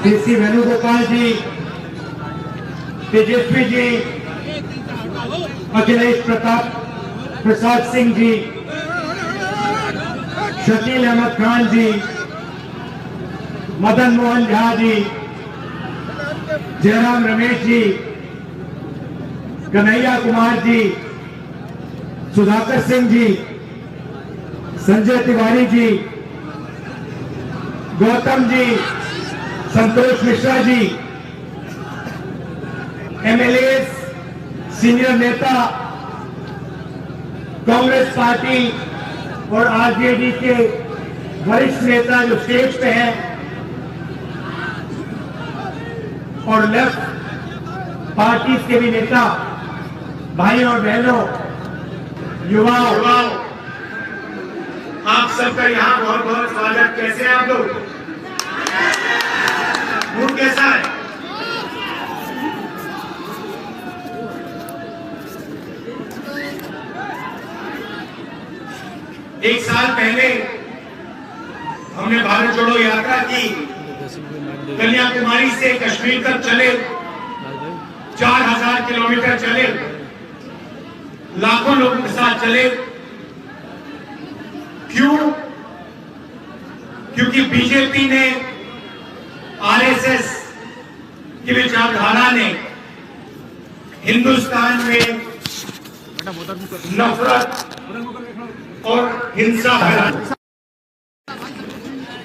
श्री वेणुगोपाल जी, तेजस्वी जी, अखिलेश प्रसाद सिंह जी, शकील अहमद खान जी, Madan Mohan Jha ji, Jairam Ramesh ji, Kanhaiya Kumar ji, Sudhakar Singh ji, Sanjay Tiwari ji, Gautam ji, Santosh Mishra ji, MLA, senior नेता, Congress party और RJD के वरिष्ठ नेता जो स्टेज पे हैं, और लेफ्ट पार्टी के भी नेता, भाइयों और बहनों, युवाओं, आप सबका यहाँ बहुत बहुत स्वागत। कैसे हैं आप लोग? मूड कैसा है? एक साल पहले हमने भारत जोड़ो यात्रा की, कन्याकुमारी से कश्मीर तक चले, 4000 किलोमीटर चले, लाखों लोगों के साथ चले। क्यों? क्योंकि बीजेपी ने, आरएसएस की विचारधारा ने हिंदुस्तान में नफरत और हिंसा फैला।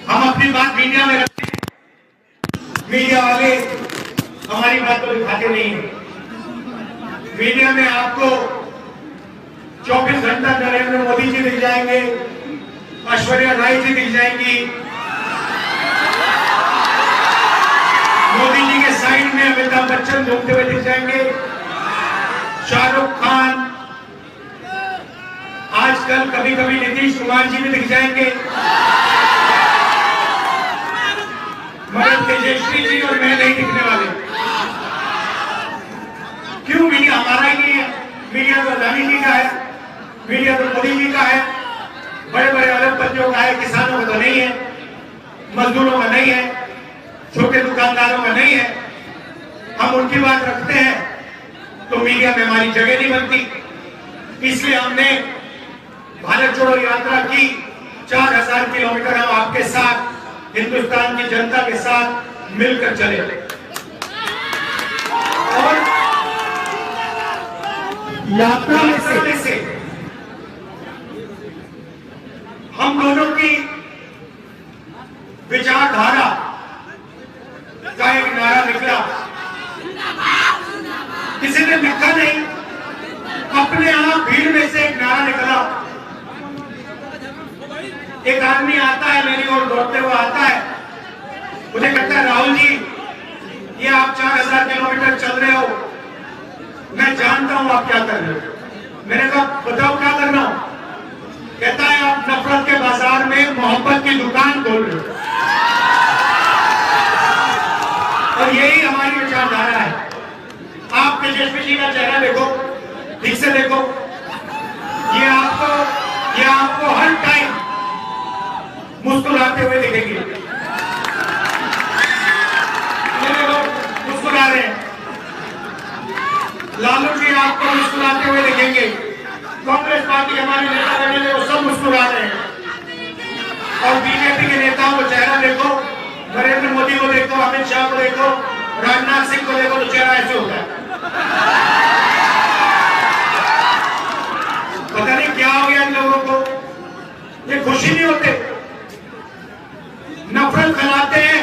हम अपनी बात मीडिया में रखते हैं, मीडिया वाले हमारी बात को दिखाते नहीं है। मीडिया में आपको 24 घंटा नरेंद्र मोदी जी दिख जाएंगे, ऐश्वर्या राय जी दिख जाएंगी, मोदी जी के साइड में अमिताभ बच्चन घूमते हुए दिख जाएंगे, शाहरुख खान, आजकल कभी कभी नीतीश कुमार जी भी दिख जाएंगे, मगर तेजस्वी जी और मैं नहीं दिखने वाले। क्यों? मीडिया हमारा ही नहीं है, मीडिया तो अदानी जी का है, मीडिया तो मोदी जी का है, बड़े बड़े अरबपतियों का है, किसानों का तो नहीं है, मजदूरों का नहीं है, छोटे दुकानदारों का नहीं है। हम उनकी बात रखते हैं तो मीडिया में हमारी जगह नहीं बनती। इसलिए हमने भारत जोड़ो यात्रा की, 4000 किलोमीटर हम आपके साथ, हिंदुस्तान की जनता के साथ मिलकर चले। और यात्रा में से हम दोनों की विचारधारा का एक नारा निकला। किसी ने लिखा नहीं, अपने आप भीड़ में से एक नारा निकला। एक आदमी आता है, मेरी ओर दौड़ते हुए आता है, मुझे कहता है, राहुल जी, ये आप 4000 किलोमीटर चल रहे हो, मैं जानता हूं आप क्या कर रहे हो। मैंने कहा, बताओ क्या कर रहा हूं? कहता है, आप नफरत के बाजार में मोहब्बत की दुकान खोल रहे हो। और यही हमारी विचारधारा है। आप तेजस्वी जी का चेहरा देखो, ठीक से देखो, ये आपको हर टाइम मुस्कुराते हुए दिखेंगे। ये देखो, मुस्कुरा रहे हैं। लालू जी आपको मुस्कुराते हुए दिखेंगे। कांग्रेस पार्टी के हमारे नेता बने, वो सब मुस्कुरा रहे हैं। और बीजेपी के नेताओं को चेहरा देखो, नरेंद्र मोदी को देखो, अमित शाह को देखो, राजनाथ सिंह को देखो, तो चेहरा ऐसे होता है। पता नहीं क्या हो गया इन लोगों को, ये खुशी नहीं होते, नफरत फैलाते हैं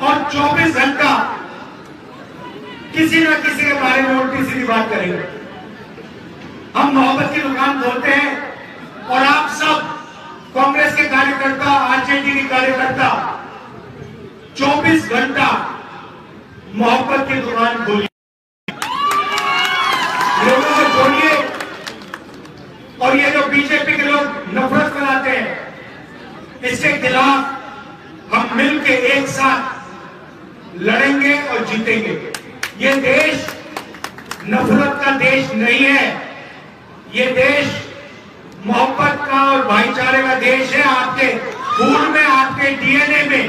और 24 घंटा किसी न किसी के बारे में उल्टी सीधी बात करेंगे। हम मोहब्बत की दुकान खोलते हैं और आप सब कांग्रेस के कार्यकर्ता, आरजेडी के कार्यकर्ता 24 घंटा मोहब्बत की दुकान खोलिए, लोगों से जोड़िए। और ये जो बीजेपी के लोग नफरत फैलाते हैं, इसके खिलाफ हम मिलकर एक साथ लड़ेंगे और जीतेंगे। ये देश नफरत का देश नहीं है, ये देश मोहब्बत का और भाईचारे का देश है। आपके खून में, आपके डीएनए में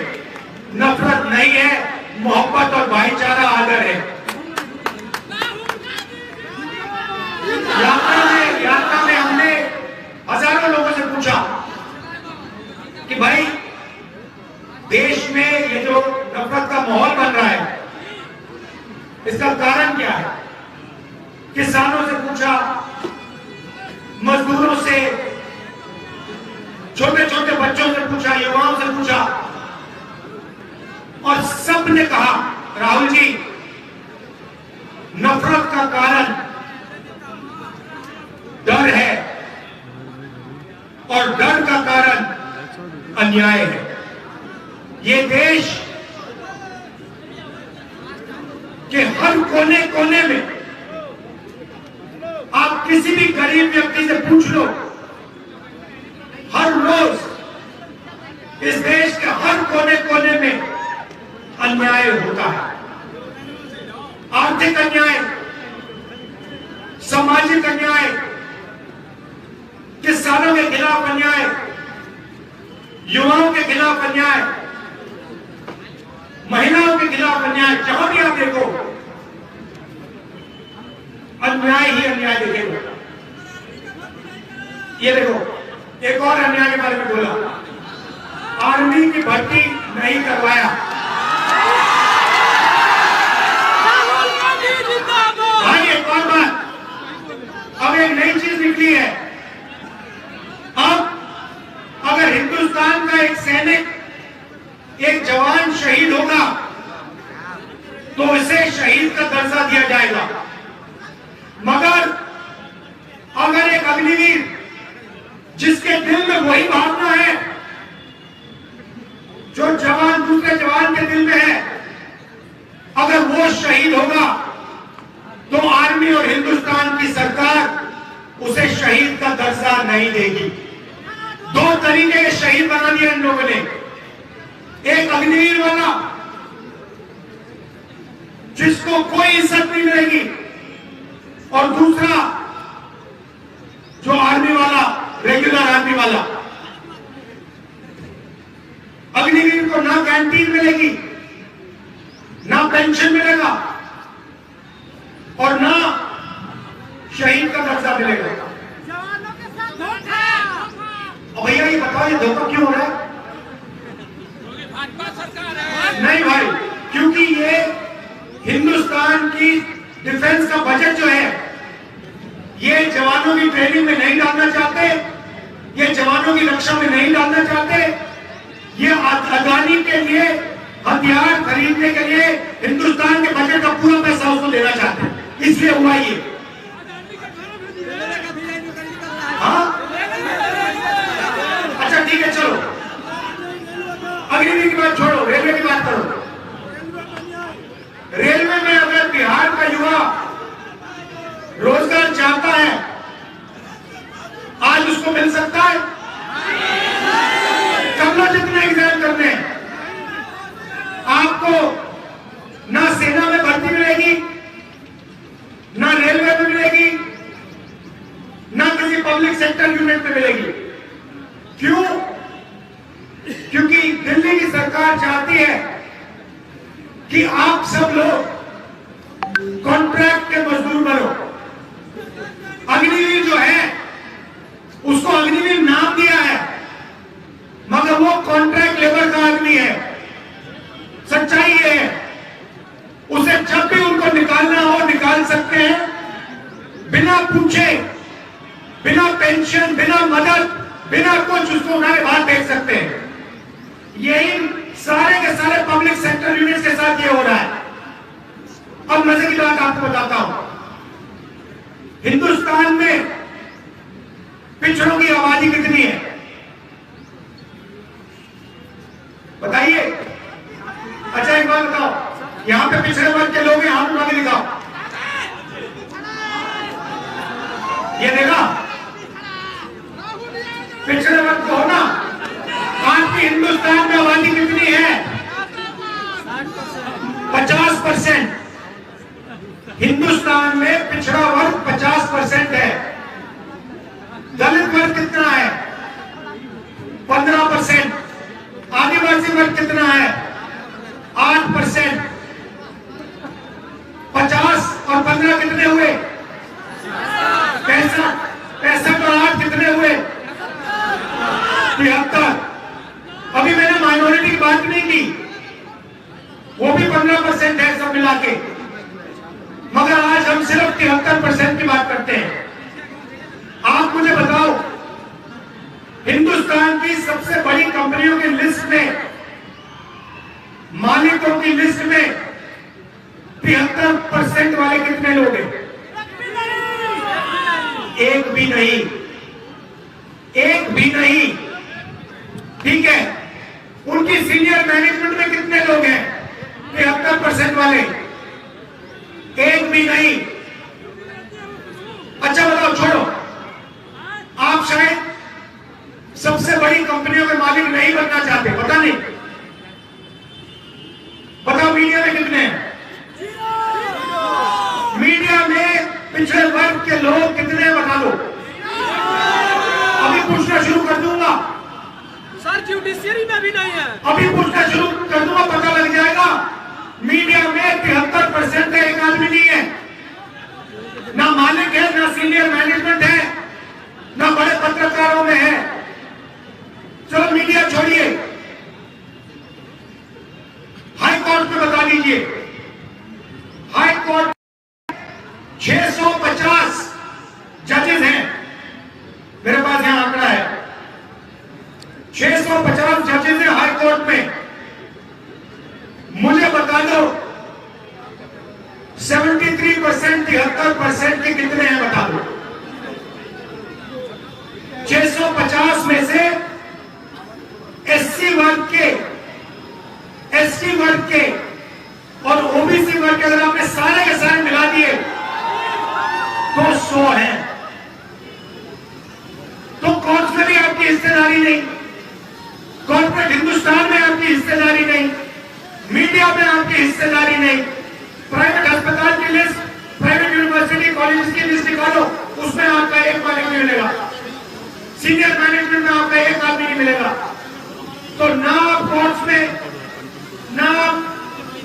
नफरत नहीं है, मोहब्बत और भाईचारा आदर है। यात्रा में हमने हजारों लोगों से पूछा कि भाई देश में ये जो नफरत का माहौल बन रहा है, इसका कारण क्या है। किसानों से पूछा, मजदूरों से, छोटे छोटे बच्चों से पूछा, युवाओं से पूछा, और सब ने कहा राहुल जी, नफरत का कारण डर है और डर का कारण अन्याय है। ये देश के हर कोने कोने में आप किसी भी गरीब व्यक्ति से पूछ लो, हर रोज इस देश के हर कोने कोने में अन्याय होता है। आर्थिक अन्याय, सामाजिक अन्याय, किसानों के खिलाफ अन्याय, युवाओं के खिलाफ अन्याय, महिलाओं के खिलाफ अन्याय। जहां भी आप देखो अन्याय ही अन्याय देखेगा। ये देखो, एक और अन्याय के बारे में बोला, आर्मी की भर्ती नहीं करवाया। भाई एक और बात, अब एक नई चीज निकली है। अब अगर हिंदुस्तान का एक सैनिक, एक जवान शहीद होगा तो उसे शहीद का दर्जा दिया जाएगा, मगर अगर एक अग्निवीर जिसके दिल में वही भावना है जो जवान दूसरे जवान के दिल में है, अगर वो शहीद होगा तो आर्मी और हिंदुस्तान की सरकार उसे शहीद का दर्जा नहीं देगी। दो तरीके के शहीद बना दिए इन लोगों ने, एक अग्निवीर वाला जिसको कोई इज्जत नहीं मिलेगी, और दूसरा जो आर्मी वाला, रेगुलर आर्मी वाला। अग्निवीर को ना कैंटीन मिलेगी, ना पेंशन मिलेगा और ना शहीद का दर्जा मिलेगा। और भैया ये बताओ, ये धोखा क्यों हो रहा है? नहीं भाई, क्योंकि ये हिंदुस्तान की डिफेंस का बजट जो है, ये जवानों की ट्रेनिंग में नहीं डालना चाहते, ये जवानों की रक्षा में नहीं डालना चाहते, ये अदानी के लिए हथियार खरीदने के लिए हिंदुस्तान के बजट का पूरा पैसा उसको देना चाहते हैं, इसलिए हुआ ये। हाँ अच्छा ठीक है, चलो अग्निवीर की बात छोड़ो, रेलवे की बात करो। रेलवे में अगर बिहार का युवा रोजगार चाहता है, आज उसको मिल सकता है? कर लो जितने एग्जाम करने, आपको ना सेना में भर्ती मिलेगी, ना रेलवे में मिलेगी, ना किसी पब्लिक सेक्टर यूनिट में मिलेगी। क्यों? क्योंकि दिल्ली की सरकार चाहती है कि आप सब लोग कॉन्ट्रैक्ट के मजदूर बनो। अग्निवीर जो है उसको अग्निवीर नाम दिया है, मगर वो कॉन्ट्रैक्ट लेबर का आदमी है। सच्चाई है, उसे जब भी उनको निकालना हो निकाल सकते हैं, बिना पूछे, बिना पेंशन, बिना मदद, बिना कुछ उसको उन्हें बाहर भेज सकते हैं। यही सारे के सारे पब्लिक सेक्टर यूनिट्स के साथ ये हो रहा है। अब मजे की बात आपको बताता हूं, हिंदुस्तान में पिछड़ों की आबादी कितनी है बताइए? अच्छा एक बात बताओ, यहां पे पिछड़े वर्ग के लोग हैं, हाथ उठा के दिखाओ। ये देखा पिछड़े वर्ग को हो ना? आज की हिंदुस्तान में आबादी कितनी है? 50%। हिंदुस्तान में पिछड़ा वर्ग 50% है। दलित वर्ग कितना है? 15%। आदिवासी वर्ग कितना है? 15 कितने हुए? 65। 65 और 8 कितने हुए? 73। अभी मैंने माइनॉरिटी की बात नहीं की, वो भी 15% है सब मिला के, मगर आज हम सिर्फ 73% की बात करते हैं। आप मुझे बताओ, हिंदुस्तान की सबसे बड़ी कंपनियों की लिस्ट में, मालिकों की लिस्ट में 73% वाले कितने लोग हैं? एक भी नहीं, एक भी नहीं। ठीक है, उनकी सीनियर मैनेजमेंट में कितने लोग हैं 73% वाले? एक भी नहीं। अच्छा बताओ, छोड़ो, आप शायद सबसे बड़ी कंपनियों के मालिक नहीं बनना चाहते, पता नहीं, बताओ मीडिया में कितने हैं? मीडिया में पिछड़े वर्ग के लोग कितने हैं, बता दो। अभी पूछना शुरू कर दूंगा सर, जुडिशियरी में भी नहीं है। अभी पूछना शुरू कर दूंगा, पता लग जाएगा। मीडिया में 73% है, एक आदमी नहीं है, ना मालिक है, ना सीनियर मैनेजमेंट है, ना बड़े पत्रकारों में है। चलो मीडिया छोड़िए, हाई कोर्ट में बता दीजिए। हाई कोर्ट 650 जजेस हैं, मेरे पास यहां आंकड़ा है, 650 जजेस हैं हाई कोर्ट में। मुझे बता दो 73%, 73% के कितने हैं, बता दो। 650 में से एससी वर्ग के, एसटी वर्ग के और ओबीसी वर्ग के अगर आपने सारे के सारे मिला दिए तो 100 हैं। तो कोर्ट में भी आपकी हिस्सेदारी नहीं, कॉर्पोरेट हिंदुस्तान में आपकी हिस्सेदारी नहीं, मीडिया में आपकी हिस्सेदारी नहीं। प्राइवेट अस्पताल की लिस्ट, प्राइवेट यूनिवर्सिटी कॉलेज की लिस्ट निकालो, उसमें आपका एक मालिक नहीं मिलेगा, सीनियर मैनेजमेंट में आपका एक आदमी नहीं मिलेगा। तो ना आप कोर्ट्स में, ना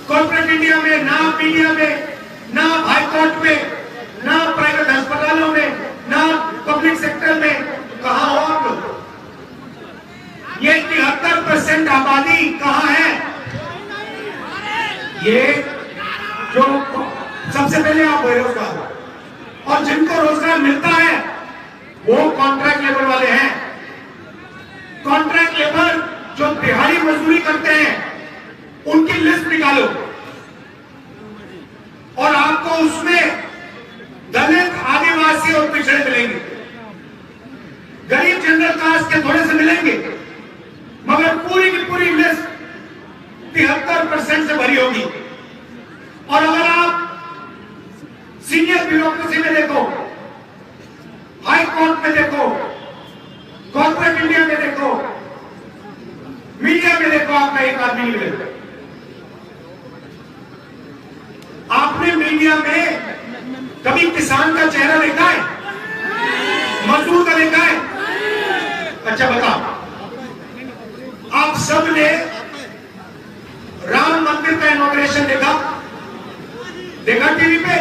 कॉर्पोरेट इंडिया में, ना मीडिया में, ना हाई कोर्ट में, ना प्राइवेट अस्पतालों में, ना पब्लिक सेक्टर में, कहां हो आप लोग? ये 73% आबादी कहां है? ये जो सबसे पहले आप बेरोजगार हो, और जिनको रोजगार मिलता है वो कॉन्ट्रैक्ट लेबर वाले हैं। कॉन्ट्रैक्ट लेबर जो दिहाड़ी मजदूरी करते हैं, उनकी लिस्ट निकालो और आपको उसमें दलित, आदिवासी और पिछड़े मिलेंगे। गरीब जनरल कास्ट के थोड़े से मिलेंगे, मगर पूरी की पूरी लिस्ट 73% से भरी होगी। और अगर आप सीनियर ब्यूरोक्रेसी में देखो, हाई कोर्ट में देखो, कॉर्पोरेट इंडिया में देखो, मीडिया में देखो, आपका एक आदमी नहीं मिलेगा। आपने मीडिया में कभी किसान का चेहरा देखा है? मजदूर का देखा है? अच्छा बताओ, आप सब ने राम मंदिर का इनॉग्रेशन देखा? देखा टीवी पे?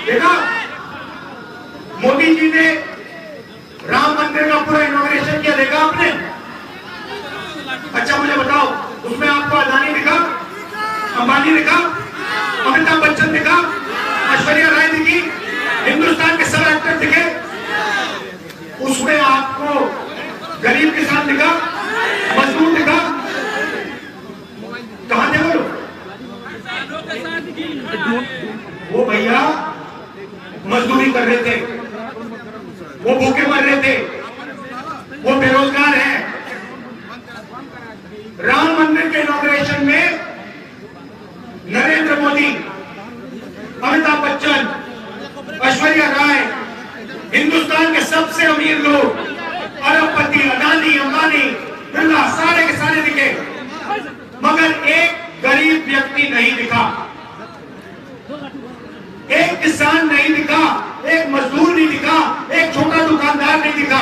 देखा? मोदी जी ने राम मंदिर का पूरा इनॉग्रेशन किया, देखा आपने? अच्छा मुझे बताओ, उसमें आपको अदानी दिखा, अंबानी दिखा, अमिताभ बच्चन दिखा, ऐश्वर्या राय दिखी, हिंदुस्तान के सब एक्टर दिखे? उसमें आपको गरीब किसान दिखा, मजदूर दिखा? कहां थे वो लोग? वो भैया मजदूरी कर रहे थे, वो भूखे मर रहे थे, वो बेरोजगार हैं। राम मंदिर के इनॉग्रेशन में नरेंद्र मोदी, अमिताभ बच्चन, ऐश्वर्या राय, हिंदुस्तान के सबसे अमीर लोग, अरबपति, अदानी, अंबानी, बिरला, सारे के सारे दिखे, मगर एक गरीब व्यक्ति नहीं दिखा, एक किसान नहीं दिखा, एक मजदूर नहीं दिखा, एक छोटा दुकानदार नहीं दिखा।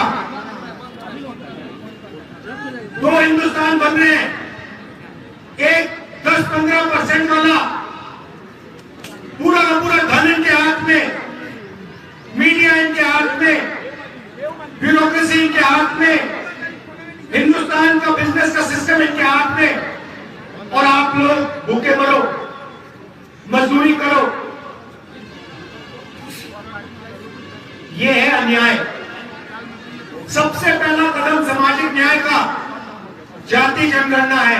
दो हिंदुस्तान बन रहे हैं, एक 10-15% वाला पूरा का पूरा धन इनके हाथ में, हिंदुस्तान का बिजनेस का सिस्टम इनके हाथ में, और आप लोग भूखे मरो, मजदूरी करो। ये है अन्याय। सबसे पहला कदम सामाजिक न्याय का जाति जनगणना है।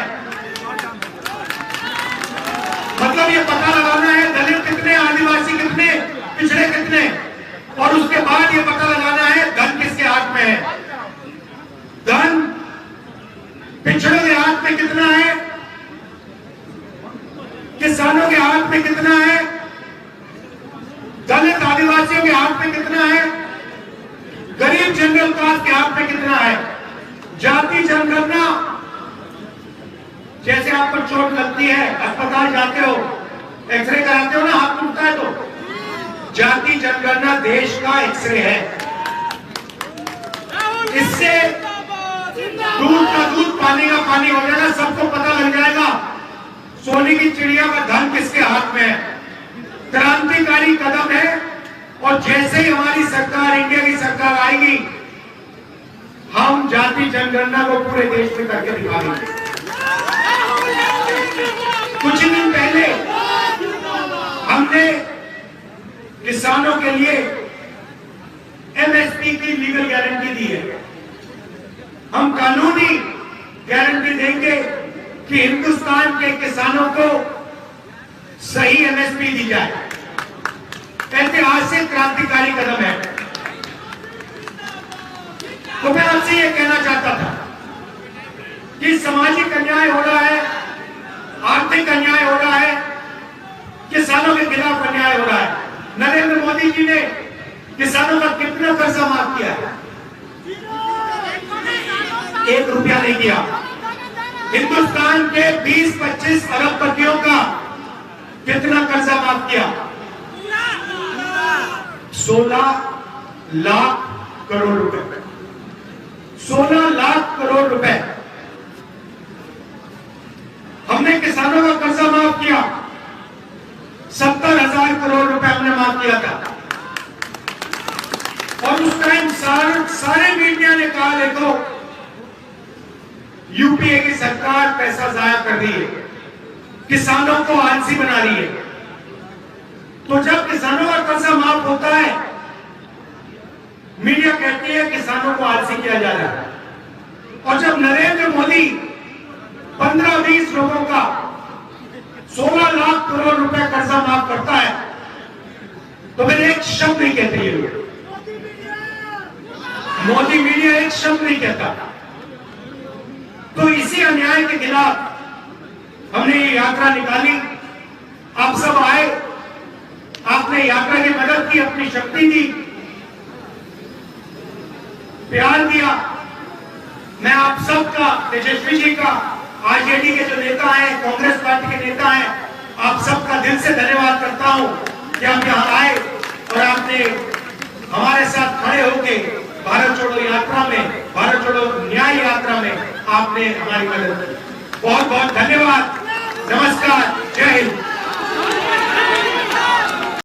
मतलब ये पता लगाना है दलित कितने, आदिवासी कितने, पिछड़े कितने, और उसके बाद ये पता लगाना है धन किसके हाथ में है। धन पिछड़ों के हाथ में कितना है, किसानों के हाथ में कितना है, दलित आदिवासियों के हाथ में कितना है, गरीब जनरल कास्ट के हाथ में कितना है। जाति जनगणना, जैसे आपको चोट लगती है, अस्पताल जाते हो, एक्सरे कराते हो ना, हाथ टूटता है तो जाति जनगणना देश का एक्सरे है। इससे दूध का दूध, पानी का पानी हो जाएगा, सबको पता लग जाएगा सोने की चिड़िया का धन किसके हाथ में है। क्रांतिकारी कदम है, और जैसे ही हमारी सरकार, इंडिया की सरकार आएगी, हम जाति जनगणना को पूरे देश में करके दिखाएंगे। कुछ दिन पहले हमने किसानों के लिए एमएसपी की लीगल गारंटी दी है। हम कानूनी गारंटी देंगे कि हिंदुस्तान के किसानों को सही एमएसपी दी जाए। ऐतिहासिक क्रांतिकारी कदम है। तो मैं आपसे यह कहना चाहता था कि सामाजिक अन्याय हो रहा है, आर्थिक अन्याय हो रहा है, किसानों के खिलाफ अन्याय हो रहा है। नरेंद्र मोदी जी ने किसानों का कितना कर्जा माफ किया? 1 रुपया नहीं किया। हिंदुस्तान के 20-25 अरबपतियों का कितना कर्जा माफ किया? 16 लाख करोड़ रुपए। 16 लाख करोड़ रुपए हमने किसानों का कर्जा माफ किया। 70,000 करोड़ रुपए हमने माफ किया था। और उस टाइम सारे मीडिया ने कहा, देखो यूपीए की सरकार पैसा जाया कर रही है, किसानों को आलसी बना रही है। तो जब किसानों का कर्जा माफ होता है, मीडिया कहती है किसानों को आलसी किया जा रहा है। और जब नरेंद्र मोदी 15-20 लोगों का 16 लाख करोड़ रुपए कर्जा माफ करता है, तो फिर एक शब्द नहीं कहते ये लोग। मोदी मीडिया एक शब्द नहीं कहता। तो इसी अन्याय के खिलाफ हमने ये यात्रा निकाली। आप सब आए, आपने यात्रा की मदद की, अपनी शक्ति दी, प्यार दिया। मैं आप सबका, तेजस्वी जी का, आरजेडी के जो नेता हैं, कांग्रेस पार्टी के नेता हैं, आप सबका दिल से धन्यवाद करता हूं कि आप यहां आए और आपने हमारे साथ खड़े होकर भारत छोड़ो यात्रा में, भारत छोड़ो न्याय यात्रा में आपने हमारी मदद की। बहुत बहुत धन्यवाद। नमस्कार, जय हिंद।